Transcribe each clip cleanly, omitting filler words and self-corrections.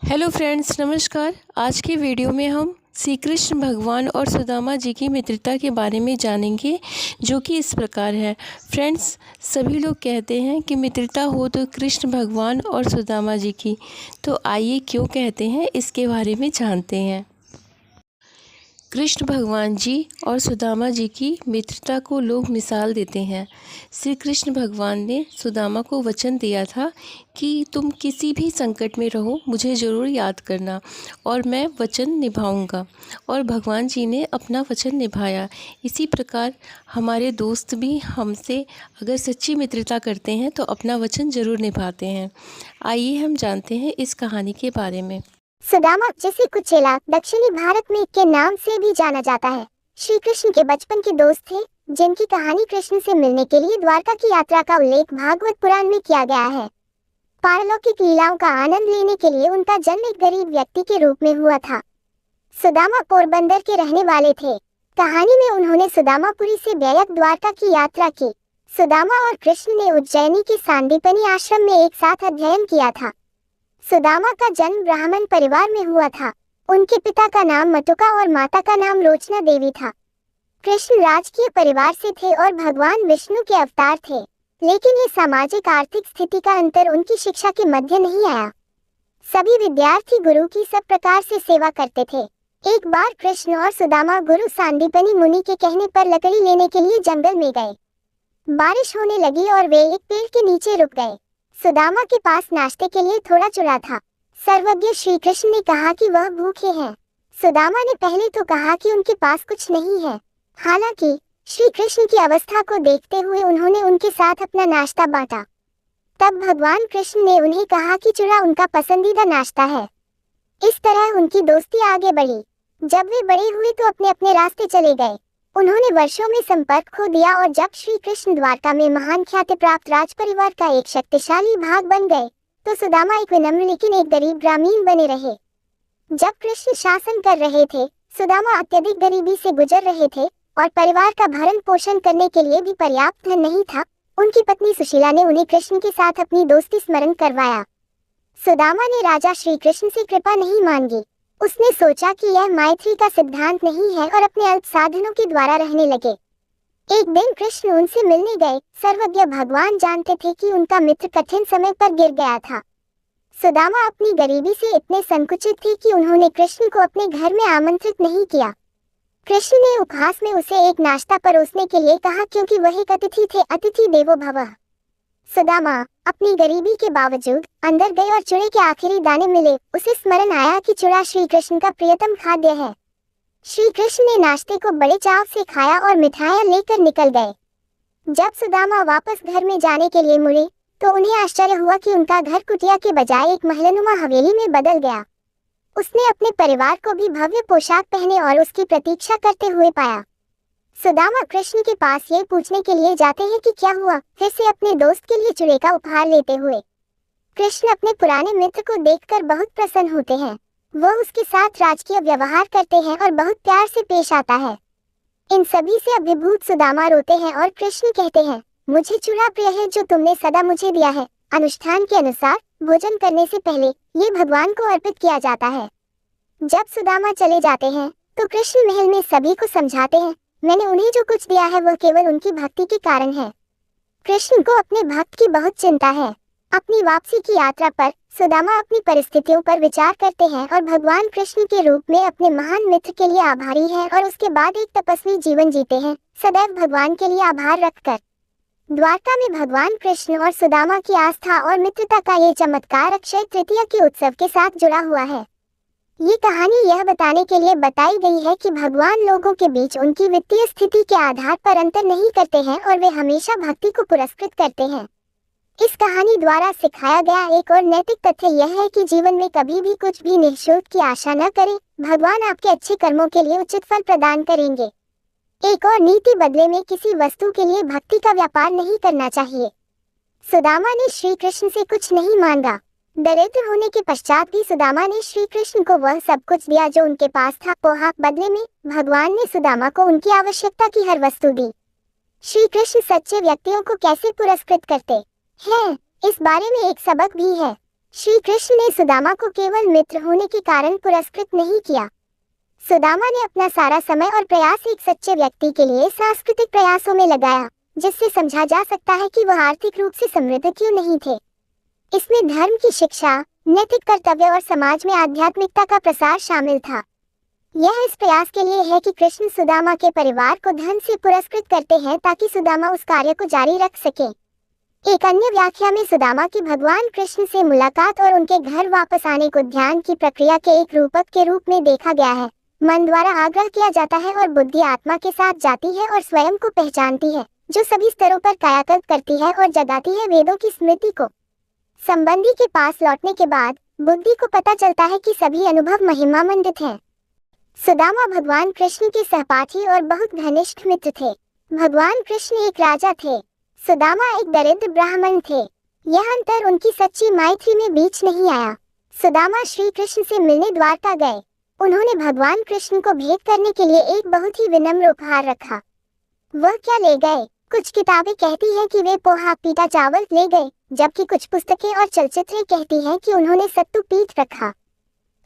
Hello friends, नमस्कार। आज की वीडियो में हम श्री कृष्ण भगवान और सुदामा जी की मित्रता के बारे में जानेंगे, जो कि इस प्रकार है। फ्रेंड्स, सभी लोग कहते हैं कि मित्रता हो तो कृष्ण भगवान और सुदामा जी की। तो आइए क्यों कहते हैं इसके बारे में जानते हैं। कृष्ण भगवान जी और सुदामा जी की मित्रता को लोग मिसाल देते हैं। श्री कृष्ण भगवान ने सुदामा को वचन दिया था कि तुम किसी भी संकट में रहो, मुझे ज़रूर याद करना और मैं वचन निभाऊंगा। और भगवान जी ने अपना वचन निभाया। इसी प्रकार हमारे दोस्त भी हमसे अगर सच्ची मित्रता करते हैं तो अपना वचन ज़रूर निभाते हैं। आइए हम जानते हैं इस कहानी के बारे में। सुदामा, जिसे कुचेला दक्षिणी भारत में के नाम से भी जाना जाता है, श्री कृष्ण के बचपन के दोस्त थे, जिनकी कहानी कृष्ण से मिलने के लिए द्वारका की यात्रा का उल्लेख भागवत पुराण में किया गया है। पारलौकिक लीलाओं का आनंद लेने के लिए उनका जन्म एक गरीब व्यक्ति के रूप में हुआ था। सुदामा पोरबंदर के रहने वाले थे। कहानी में उन्होंने सुदामापुरी से व्ययक द्वारका की यात्रा की। सुदामा और कृष्ण ने उज्जैनी के सांदीपनी आश्रम में एक साथ अध्ययन किया था। सुदामा का जन्म ब्राह्मण परिवार में हुआ था। उनके पिता का नाम मतुका और माता का नाम लोचना देवी था। कृष्ण राजकीय परिवार से थे और भगवान विष्णु के अवतार थे, लेकिन ये सामाजिक आर्थिक स्थिति का अंतर उनकी शिक्षा के मध्य नहीं आया। सभी विद्यार्थी गुरु की सब प्रकार से सेवा करते थे। एक बार कृष्ण और सुदामा गुरु सांदीपनी मुनि के कहने पर लकड़ी लेने के लिए जंगल में गए। बारिश होने लगी और वे एक पेड़ के नीचे रुक गए। सुदामा के पास नाश्ते के लिए थोड़ा चूड़ा था। सर्वज्ञ श्री कृष्ण ने कहा कि वह भूखे हैं। सुदामा ने पहले तो कहा कि उनके पास कुछ नहीं है। हालांकि श्री कृष्ण की अवस्था को देखते हुए उन्होंने उनके साथ अपना नाश्ता बांटा। तब भगवान कृष्ण ने उन्हें कहा कि चूड़ा उनका पसंदीदा नाश्ता है। इस तरह उनकी दोस्ती आगे बढ़ी। जब वे बड़े हुए तो अपने अपने रास्ते चले गए। उन्होंने वर्षों में संपर्क खो दिया और जब श्री कृष्ण द्वारका में महान ख्याति प्राप्त राजपरिवार का एक शक्तिशाली भाग बन गए, तो सुदामा एक विनम्र लेकिन एक गरीब ग्रामीण बने रहे। जब कृष्ण शासन कर रहे थे, सुदामा अत्यधिक गरीबी से गुजर रहे थे और परिवार का भरण पोषण करने के लिए भी पर्याप्त धन नहीं था। उनकी पत्नी सुशीला ने उन्हें कृष्ण के साथ अपनी दोस्ती स्मरण करवाया। सुदामा ने राजा श्री कृष्ण से कृपा नहीं मांगी। उसने सोचा कि यह मैत्री का सिद्धांत नहीं है और अपने अल्प साधनों के द्वारा रहने लगे। एक दिन कृष्ण उनसे मिलने गए। सर्वज्ञ भगवान जानते थे कि उनका मित्र कठिन समय पर गिर गया था। सुदामा अपनी गरीबी से इतने संकुचित थे कि उन्होंने कृष्ण को अपने घर में आमंत्रित नहीं किया। कृष्ण ने उपहास में उसे एक नाश्ता परोसने के लिए कहा, क्योंकि वह एक अतिथि थे, अतिथि देवो भवः। सुदामा अपनी गरीबी के बावजूद अंदर गए और चूड़े के आखिरी दाने मिले। उसे स्मरण आया कि चूड़ा श्री कृष्ण का प्रियतम खाद्य है। श्री कृष्ण ने नाश्ते को बड़े चाव से खाया और मिठाइयां लेकर निकल गए। जब सुदामा वापस घर में जाने के लिए मुड़े तो उन्हें आश्चर्य हुआ कि उनका घर कुटिया के बजाय एक महलनुमा हवेली में बदल गया। उसने अपने परिवार को भी भव्य पोशाक पहने और उसकी प्रतीक्षा करते हुए पाया। सुदामा कृष्ण के पास ये पूछने के लिए जाते हैं कि क्या हुआ, फिर से अपने दोस्त के लिए चूड़े का उपहार लेते हुए। कृष्ण अपने पुराने मित्र को देखकर बहुत प्रसन्न होते हैं। वह उसके साथ राजकीय व्यवहार करते हैं और बहुत प्यार से पेश आता है। इन सभी से अभिभूत सुदामा रोते हैं और कृष्ण कहते हैं, मुझे चूड़ा प्रिय है जो तुमने सदा मुझे दिया है। अनुष्ठान के अनुसार भोजन करने से पहले ये भगवान को अर्पित किया जाता है। जब सुदामा चले जाते हैं तो कृष्ण महल में सभी को समझाते हैं, मैंने उन्हें जो कुछ दिया है वह केवल उनकी भक्ति के कारण है। कृष्ण को अपने भक्त की बहुत चिंता है। अपनी वापसी की यात्रा पर सुदामा अपनी परिस्थितियों पर विचार करते हैं और भगवान कृष्ण के रूप में अपने महान मित्र के लिए आभारी हैं और उसके बाद एक तपस्वी जीवन जीते हैं, सदैव भगवान के लिए आभार रखकर। द्वारका में भगवान कृष्ण और सुदामा की आस्था और मित्रता का ये चमत्कार अक्षय तृतीया के उत्सव के साथ जुड़ा हुआ है। ये कहानी यह बताने के लिए बताई गई है कि भगवान लोगों के बीच उनकी वित्तीय स्थिति के आधार पर अंतर नहीं करते हैं और वे हमेशा भक्ति को पुरस्कृत करते हैं। इस कहानी द्वारा सिखाया गया एक और नैतिक तथ्य यह है कि जीवन में कभी भी कुछ भी निःशुल्क की आशा न करें। भगवान आपके अच्छे कर्मों के लिए उचित फल प्रदान करेंगे। एक और नीति, बदले में किसी वस्तु के लिए भक्ति का व्यापार नहीं करना चाहिए। सुदामा ने श्री कृष्ण से कुछ नहीं मांगा। दरिद्र होने के पश्चात भी सुदामा ने श्री कृष्ण को वह सब कुछ दिया जो उनके पास था। पोहा बदले में भगवान ने सुदामा को उनकी आवश्यकता की हर वस्तु दी। श्री कृष्ण सच्चे व्यक्तियों को कैसे पुरस्कृत करते हैं, इस बारे में एक सबक भी है। श्री कृष्ण ने सुदामा को केवल मित्र होने के कारण पुरस्कृत नहीं किया। सुदामा ने अपना सारा समय और प्रयास एक सच्चे व्यक्ति के लिए सांस्कृतिक प्रयासों में लगाया, जिससे समझा जा सकता है कि वह आर्थिक रूप से समृद्ध क्यों नहीं थे। इसमें धर्म की शिक्षा, नैतिक कर्तव्य और समाज में आध्यात्मिकता का प्रसार शामिल था। यह इस प्रयास के लिए है कि कृष्ण सुदामा के परिवार को धन से पुरस्कृत करते हैं ताकि सुदामा उस कार्य को जारी रख सके। एक अन्य व्याख्या में सुदामा की भगवान कृष्ण से मुलाकात और उनके घर वापस आने को ध्यान की प्रक्रिया के एक रूपक के रूप में देखा गया है। मन द्वारा आग्रह किया जाता है और बुद्धि आत्मा के साथ जाती है और स्वयं को पहचानती है, जो सभी स्तरों पर कायाकल्प करती है और जगाती है वेदों की स्मृति को। संबंधी के पास लौटने के बाद बुद्धि को पता चलता है कि सभी अनुभव महिमामंडित हैं। सुदामा भगवान कृष्ण के सहपाठी और बहुत घनिष्ठ मित्र थे। भगवान कृष्ण एक राजा थे, सुदामा एक दरिद्र ब्राह्मण थे। यह अंतर उनकी सच्ची मैत्री में बीच नहीं आया। सुदामा श्री कृष्ण से मिलने द्वारका गए। उन्होंने भगवान कृष्ण को भेंट करने के लिए एक बहुत ही विनम्र उपहार रखा। वह क्या ले गए? कुछ किताबें कहती हैं कि वे पोहा पीटा चावल ले गए, जबकि कुछ पुस्तकें और चलचित्रें कहती हैं कि उन्होंने सत्तू पीट रखा।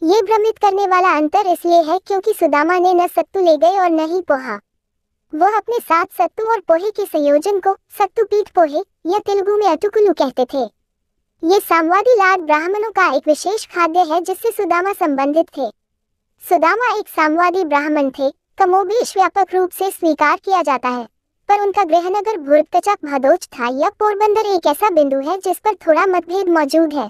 ये भ्रमित करने वाला अंतर इसलिए है क्योंकि सुदामा ने न सत्तू ले गए और न ही पोहा। वह अपने साथ सत्तू और पोहे के संयोजन को सत्तू पीठ पोहे या तेलुगु में अटुकुलू कहते थे। ये सामवादी लाड ब्राह्मणों का एक विशेष खाद्य है जिससे सुदामा संबंधित थे। सुदामा एक सामवादी ब्राह्मण थे, कमोबेश व्यापक रूप से स्वीकार किया जाता है, पर उनका गृहनगर भूर्तकचक भदोच था या पोरबंदर एक ऐसा बिंदु है जिस पर थोड़ा मतभेद मौजूद है।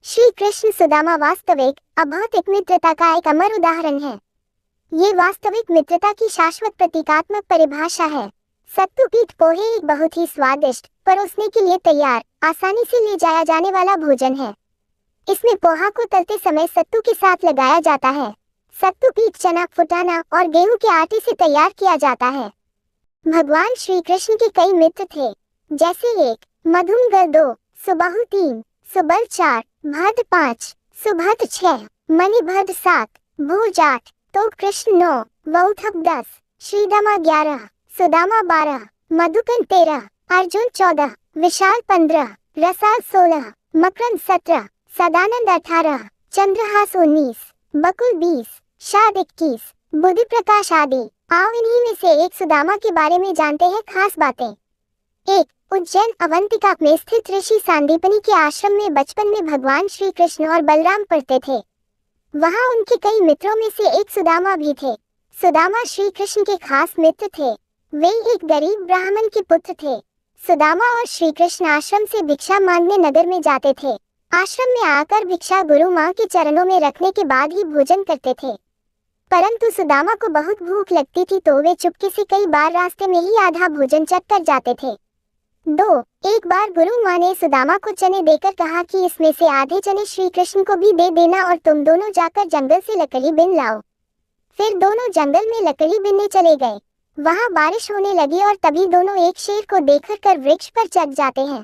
श्री कृष्ण सुदामा वास्तविक अभौतिक मित्रता का एक अमर उदाहरण है। ये वास्तविक मित्रता की शाश्वत प्रतीकात्मक परिभाषा है। सत्तू पीठ पोहे एक बहुत ही स्वादिष्ट, परोसने के लिए तैयार, आसानी से ले जाया जाने वाला भोजन है। इसमें पोहा को तलते समय सत्तू के साथ लगाया जाता है। सत्तू पीठ चना, फुटाना और गेहूं के आटे से तैयार किया जाता है। भगवान श्री कृष्ण के कई मित्र थे, जैसे 1 मधुमगल, 2 सुबाहु, 3 सुबल, 4 भद्र, 5 सुभद्र, 6 मणिभद्र, 7 भोज, 8 तो कृष्ण, 9 वौथप, 10 श्रीदामा, 11 सुदामा, 12 मधुकन, 13 अर्जुन, 14 विशाल, 15 रसाल, 16 मकरंद, 17 सदानंद, 18 चंद्रहास, 19 बकुल, 20 शाद, 21 बुद्धि प्रकाश आदि। आओ इन्हीं में से एक सुदामा के बारे में जानते हैं खास बातें। 1 उज्जैन अवंतिका में स्थित ऋषि सांदीपनि के आश्रम में बचपन में भगवान श्री कृष्ण और बलराम पढ़ते थे। वहां उनके कई मित्रों में से एक सुदामा भी थे। सुदामा श्री कृष्ण के खास मित्र थे। वे एक गरीब ब्राह्मण के पुत्र थे। सुदामा और श्री कृष्ण आश्रम से भिक्षा मांगने नगर में जाते थे। आश्रम में आकर भिक्षा गुरु माँ के चरणों में रखने के बाद ही भोजन करते थे। परंतु सुदामा को बहुत भूख लगती थी तो वे चुपके से कई बार रास्ते में ही आधा भोजन चख कर जाते थे। 2 एक बार गुरु माँ ने सुदामा को चने देकर कहा कि इसमें से आधे चने श्री कृष्ण को भी दे देना और तुम दोनों जाकर जंगल से लकड़ी बिन लाओ। फिर दोनों जंगल में लकड़ी बिनने चले गए। वहाँ बारिश होने लगी और तभी दोनों एक शेर को देखकर वृक्ष पर चढ़ जाते हैं।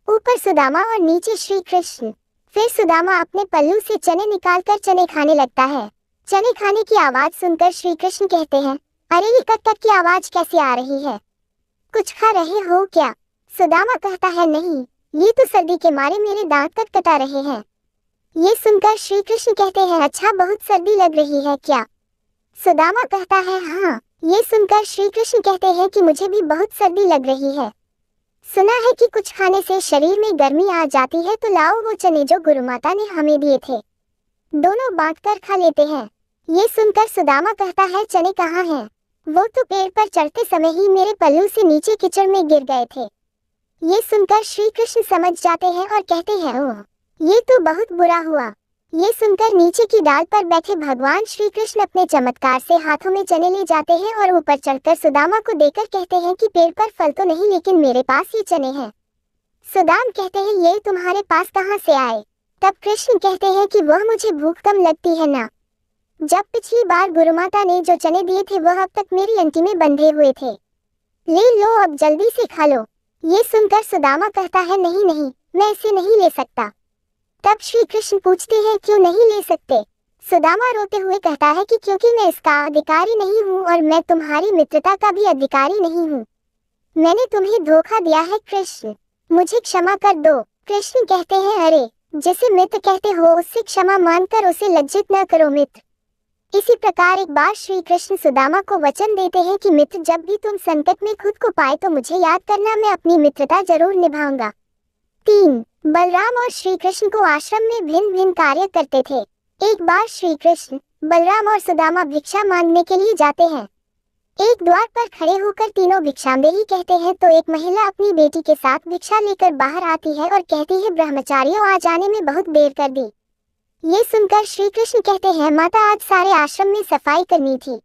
ऊपर सुदामा और नीचे श्री कृष्ण। फिर सुदामा अपने पल्लू से चने निकालकर चने खाने लगता है। चने खाने की आवाज सुनकर श्री कृष्ण कहते हैं, अरे ये कट कट की आवाज कैसी आ रही है? कुछ खा रहे हो क्या? सुदामा कहता है, नहीं, ये तो सर्दी के मारे मेरे दांत कटकटा रहे हैं। ये सुनकर श्री कृष्ण कहते हैं, अच्छा बहुत सर्दी लग रही है क्या? सुदामा कहता है, हाँ। ये सुनकर श्री कृष्ण कहते हैं कि मुझे भी बहुत सर्दी लग रही है। सुना है कि कुछ खाने से शरीर में गर्मी आ जाती है, तो लाओ वो चने जो गुरुमाता ने हमें दिए थे, दोनों बांटकर खा लेते हैं। ये सुनकर सुदामा कहता है, चने कहाँ हैं? वो तो पेड़ पर चढ़ते समय ही मेरे पल्लू से नीचे कीचड़ में गिर गए थे। ये सुनकर श्री कृष्ण समझ जाते हैं और कहते हैं, ओह, ये तो बहुत बुरा हुआ। ये सुनकर नीचे की डाल पर बैठे भगवान श्री कृष्ण अपने चमत्कार से हाथों में चने ले जाते हैं और ऊपर चढ़कर सुदामा को देकर कहते हैं कि पेड़ पर फल तो नहीं, लेकिन मेरे पास ये चने हैं। सुदाम कहते हैं, ये तुम्हारे पास कहाँ से आए? तब कृष्ण कहते हैं कि वह मुझे भूख कम लगती है ना। जब पिछली बार गुरुमाता ने जो चने दिए थे वह अब तक मेरी अंटी में बंधे हुए थे। ले लो, अब जल्दी से खा लो। ये सुनकर सुदामा कहता है, नहीं नहीं, मैं इसे नहीं ले सकता। तब श्री कृष्ण पूछते हैं, क्यों नहीं ले सकते? सुदामा रोते हुए कहता है कि क्योंकि मैं इसका अधिकारी नहीं हूँ और मैं तुम्हारी मित्रता का भी अधिकारी नहीं हूँ। मैंने तुम्हें धोखा दिया है कृष्ण, मुझे क्षमा कर दो। कृष्ण कहते हैं, अरे जिसे मित्र कहते हो उससे क्षमा मांगकर उसे लज्जित न करो मित्र। इसी प्रकार एक बार श्री कृष्ण सुदामा को वचन देते हैं कि मित्र, जब भी तुम संकट में खुद को पाए तो मुझे याद करना, मैं अपनी मित्रता जरूर निभाऊंगा। 3. बलराम और श्री कृष्ण को आश्रम में भिन्न भिन्न कार्य करते थे। एक बार श्री कृष्ण, बलराम और सुदामा भिक्षा मांगने के लिए जाते हैं। एक द्वार पर खड़े होकर तीनों भिक्षांदेही कहते हैं तो एक महिला अपनी बेटी के साथ भिक्षा लेकर बाहर आती है और कहती है, ब्रह्मचारियों, आज आने में बहुत देर कर दी। ये सुनकर श्री कृष्ण कहते हैं, माता, आज सारे आश्रम में सफाई करनी थी,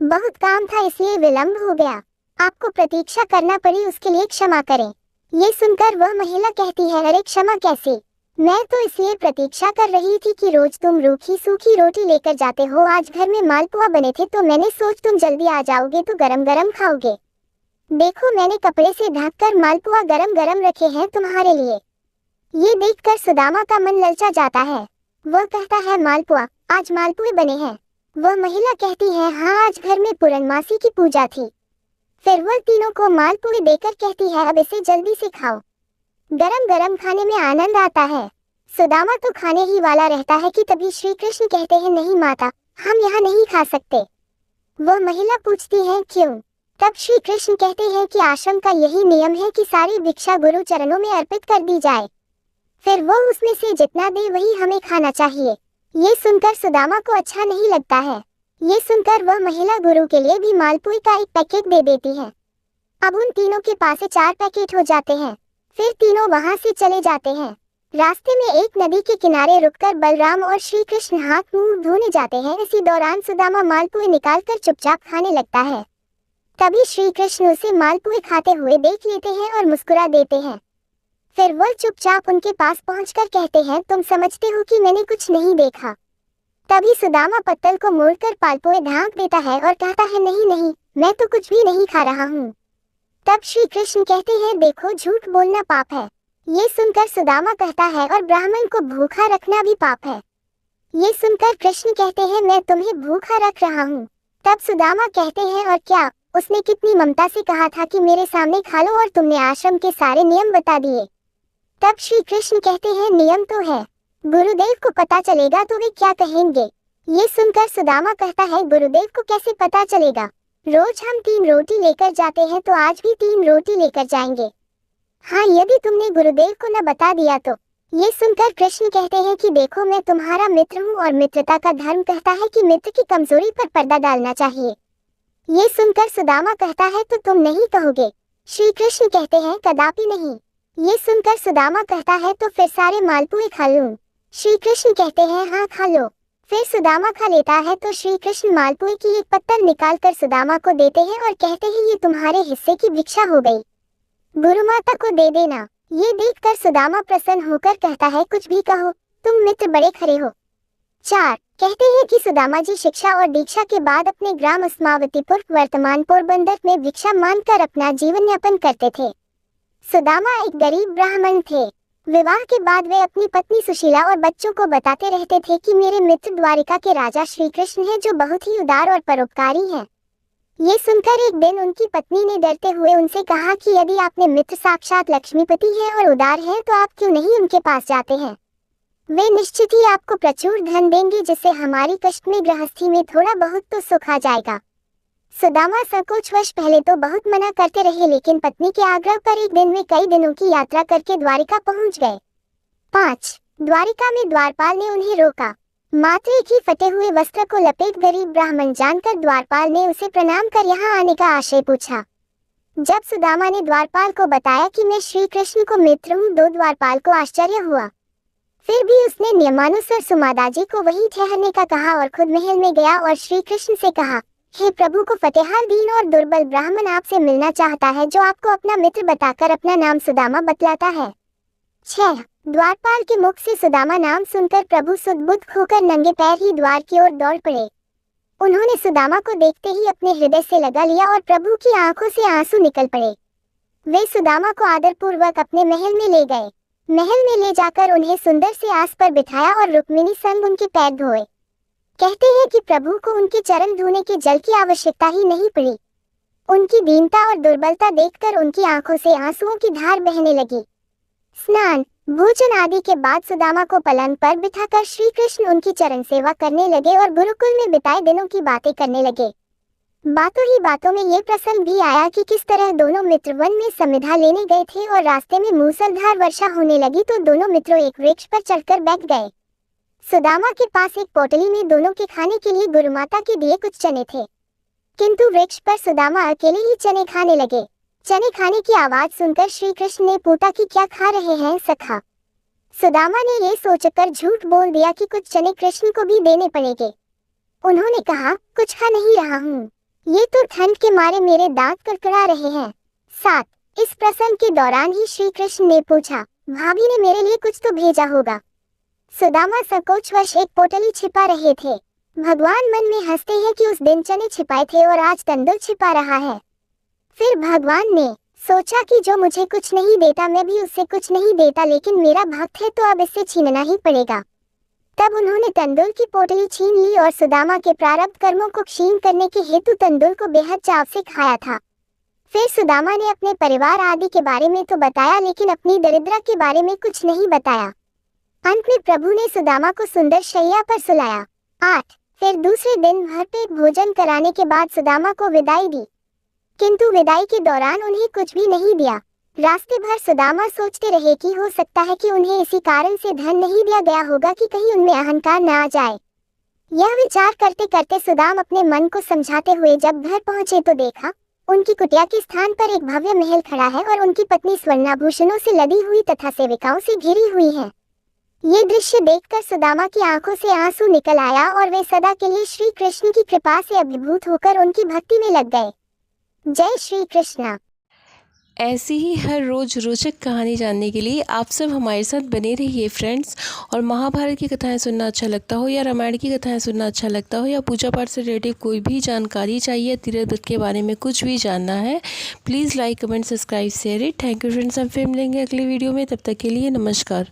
बहुत काम था इसलिए विलंब हो गया, आपको प्रतीक्षा करना पड़ी, उसके लिए क्षमा करें। ये सुनकर वह महिला कहती है, अरे क्षमा कैसे, मैं तो इसलिए प्रतीक्षा कर रही थी कि रोज तुम रूखी सूखी रोटी लेकर जाते हो, आज घर में मालपुआ बने थे तो मैंने सोच तुम जल्दी आ जाओगे तो गरम गरम खाओगे। देखो मैंने कपड़े से ढककर मालपुआ गरम गरम रखे हैं तुम्हारे लिए। ये देखकर सुदामा का मन ललचा जाता है। वह कहता है, मालपुआ, आज मालपुए बने हैं। वह महिला कहती है, हाँ, आज घर में पूर्णमासी की पूजा थी। फिर वह तीनों को मालपुए देकर कहती है, अब इसे जल्दी से खाओ, गरम गरम खाने में आनंद आता है। सुदामा तो खाने ही वाला रहता है कि तभी श्री कृष्ण कहते हैं, नहीं माता, हम यहाँ नहीं खा सकते। वह महिला पूछती है, क्यों? तब श्री कृष्ण कहते हैं कि आश्रम का यही नियम है कि सारी भिक्षा गुरु चरणों में अर्पित कर दी जाए, फिर वो उसमें से जितना दे वही हमें खाना चाहिए। ये सुनकर सुदामा को अच्छा नहीं लगता है। ये सुनकर वह महिला गुरु के लिए भी मालपुए का एक पैकेट दे देती है। अब उन तीनों के पास 4 पैकेट हो जाते हैं। फिर तीनों वहां से चले जाते हैं। रास्ते में एक नदी के किनारे रुककर बलराम और श्री कृष्ण हाथ मुंह धोने जाते हैं। इसी दौरान सुदामा मालपुए निकालकर चुपचाप खाने लगता है। तभी श्री कृष्ण उसे मालपुए खाते हुए देख लेते हैं और मुस्कुरा देते हैं। फिर वह चुपचाप उनके पास पहुंचकर कहते हैं, तुम समझते हो कि मैंने कुछ नहीं देखा। तभी सुदामा पत्तल को मोड़कर मालपुए ढांक देता है और कहता है, नहीं नहीं, मैं तो कुछ भी नहीं खा रहा हूँ। तब श्री कृष्ण कहते हैं, देखो, झूठ बोलना पाप है। ये सुनकर सुदामा कहता है, और ब्राह्मण को भूखा रखना भी पाप है। ये सुनकर कृष्ण कहते हैं, मैं तुम्हें भूखा रख रहा हूँ। तब सुदामा कहते हैं, और क्या, उसने कितनी ममता से कहा था कि मेरे सामने खा लो और तुमने आश्रम के सारे नियम बता दिए। तब श्री कृष्ण कहते हैं, नियम तो है, गुरुदेव को पता चलेगा तो वे क्या कहेंगे। ये सुनकर सुदामा कहता है, गुरुदेव को कैसे पता चलेगा, रोज हम 3 रोटी लेकर जाते हैं तो आज भी 3 रोटी लेकर जाएंगे। हाँ, यदि तुमने गुरुदेव को न बता दिया तो। ये सुनकर कृष्ण कहते हैं कि देखो, मैं तुम्हारा मित्र हूँ और मित्रता का धर्म कहता है कि मित्र की कमजोरी पर पर्दा डालना चाहिए। ये सुनकर सुदामा कहता है, तो तुम नहीं कहोगे? श्री कृष्ण कहते हैं, कदापि नहीं। ये सुनकर सुदामा कहता है, तो फिर सारे मालपुए खा लूं? श्री कृष्ण कहते हैं, हाँ, खा लो। फिर सुदामा खा लेता है तो श्री कृष्ण मालपुए की एक पत्तल निकालकर सुदामा को देते हैं और कहते हैं, ये तुम्हारे हिस्से की भिक्षा हो गई, गुरु माता को दे देना। ये देखकर सुदामा प्रसन्न होकर कहता है, कुछ भी कहो, तुम मित्र बड़े खरे हो। 4. कहते हैं कि सुदामा जी शिक्षा और दीक्षा के बाद अपने ग्राम अस्मावतीपुर वर्तमान पोरबंदर में भिक्षा मांगकर अपना जीवन यापन करते थे। सुदामा एक गरीब ब्राह्मण थे। विवाह के बाद वे अपनी पत्नी सुशीला और बच्चों को बताते रहते थे कि मेरे मित्र द्वारिका के राजा श्री कृष्ण हैं, जो बहुत ही उदार और परोपकारी हैं। ये सुनकर एक दिन उनकी पत्नी ने डरते हुए उनसे कहा कि यदि आपने मित्र साक्षात लक्ष्मीपति हैं और उदार हैं तो आप क्यों नहीं उनके पास जाते हैं? वे निश्चित ही आपको प्रचुर धन देंगे, जिससे हमारी कष्ट में गृहस्थी में थोड़ा बहुत तो सुख आ जाएगा। सुदामा संकोचवश पहले तो बहुत मना करते रहे, लेकिन पत्नी के आग्रह पर एक दिन में कई दिनों की यात्रा करके द्वारिका पहुंच गए। 5. द्वारिका में द्वारपाल ने उन्हें रोका। मात्र एक ही फटे हुए वस्त्र को लपेट गरीब ब्राह्मण जानकर द्वारपाल ने उसे प्रणाम कर यहाँ आने का आशय पूछा। जब सुदामा ने द्वारपाल को बताया कि मैं श्री कृष्ण को मित्र हूँ, तो द्वारपाल को आश्चर्य हुआ। फिर भी उसने नियमानुसार सुमादा जी को वहीं ठहरने का कहा और खुद महल में गया और श्री कृष्ण से कहा, हे प्रभु को फतेहाल दीन और दुर्बल ब्राह्मण आपसे मिलना चाहता है, जो आपको अपना मित्र बताकर अपना नाम सुदामा बतलाता है। 6. द्वारपाल के मुख से सुदामा नाम सुनकर प्रभु सुदबुद्ध होकर नंगे पैर ही द्वार की ओर दौड़ पड़े। उन्होंने सुदामा को देखते ही अपने हृदय से लगा लिया और प्रभु की आंखों से आंसू निकल पड़े। वे सुदामा को आदरपूर्वक अपने महल में ले गए। महल में ले जाकर उन्हें सुंदर से आस पर बिठाया और रुक्मिणी संग उनके पैर धोए। कहते हैं कि प्रभु को उनके चरण धोने के जल की आवश्यकता ही नहीं पड़ी। उनकी दीनता और दुर्बलता देखकर उनकी आंखों से आंसुओं की धार बहने लगी। स्नान, भोजन आदि के बाद सुदामा को पलंग पर बिठाकर श्री कृष्ण उनकी चरण सेवा करने लगे और गुरुकुल में बिताए दिनों की बातें करने लगे। बातों ही बातों में ये प्रसंग भी आया कि किस तरह दोनों मित्र वन में समिधा लेने गए थे और रास्ते में मूसलधार वर्षा होने लगी तो दोनों मित्रों एक वृक्ष पर चढ़कर बैठ गए। सुदामा के पास एक पोटली में दोनों के खाने के लिए गुरुमाता के दिए कुछ चने थे, किंतु वृक्ष पर सुदामा अकेले ही चने खाने लगे। चने खाने की आवाज सुनकर श्री कृष्ण ने पूछा कि क्या खा रहे हैं सखा। सुदामा ने ये सोचकर झूठ बोल दिया कि कुछ चने कृष्ण को भी देने पड़ेंगे। उन्होंने कहा, कुछ खा नहीं रहा हूँ, ये तो ठंड के मारे मेरे दांत कड़कड़ा रहे हैं। 7 इस प्रसंग के दौरान ही श्री कृष्ण ने पूछा, भाभी ने मेरे लिए कुछ तो भेजा होगा। सुदामा संकोचवश एक पोटली छिपा रहे थे। भगवान मन में हंसते हैं कि उस दिन चने छिपाए थे और आज तंदुर छिपा रहा है। फिर भगवान ने सोचा कि जो मुझे कुछ नहीं देता मैं भी उससे कुछ नहीं देता, लेकिन मेरा भक्त है तो अब इससे छीनना ही पड़ेगा। तब उन्होंने तंदुर की पोटली छीन ली और सुदामा के प्रारब्ध कर्मों को क्षीण करने के हेतु तंदुर को बेहद चाव से खाया था। फिर सुदामा ने अपने परिवार आदि के बारे में तो बताया, लेकिन अपनी दरिद्रता के बारे में कुछ नहीं बताया। अंत में प्रभु ने सुदामा को सुंदर शैया पर सुलाया। 8 फिर दूसरे दिन भरपेट भोजन कराने के बाद सुदामा को विदाई दी, किंतु विदाई के दौरान उन्हें कुछ भी नहीं दिया। रास्ते भर सुदामा सोचते रहे कि हो सकता है कि उन्हें इसी कारण से धन नहीं दिया गया होगा कि कहीं उनमें अहंकार न आ जाए। यह विचार करते करते सुदाम अपने मन को समझाते हुए जब घर पहुंचे तो देखा उनकी कुटिया के स्थान पर एक भव्य महल खड़ा है और उनकी पत्नी स्वर्णाभूषणों से लदी हुई तथा सेविकाओं से घिरी हुई है। ये दृश्य देखकर सुदामा की आंखों से आंसू निकल आया और वे सदा के लिए श्री कृष्ण की कृपा से अभिभूत होकर उनकी भक्ति में लग गए। जय श्री कृष्णा। ऐसी ही हर रोज़ रोचक कहानी जानने के लिए आप सब हमारे साथ बने रहिए फ्रेंड्स। और महाभारत की कथाएं सुनना अच्छा लगता हो या रामायण की कथाएं सुनना अच्छा लगता हो या पूजा पाठ से रिलेटेड कोई भी जानकारी चाहिए, तीर्थ व्रत के बारे में कुछ भी जानना है, please like comment subscribe share it. Thank you friends, हम फिर मिलेंगे अगले वीडियो में, तब तक के लिए नमस्कार।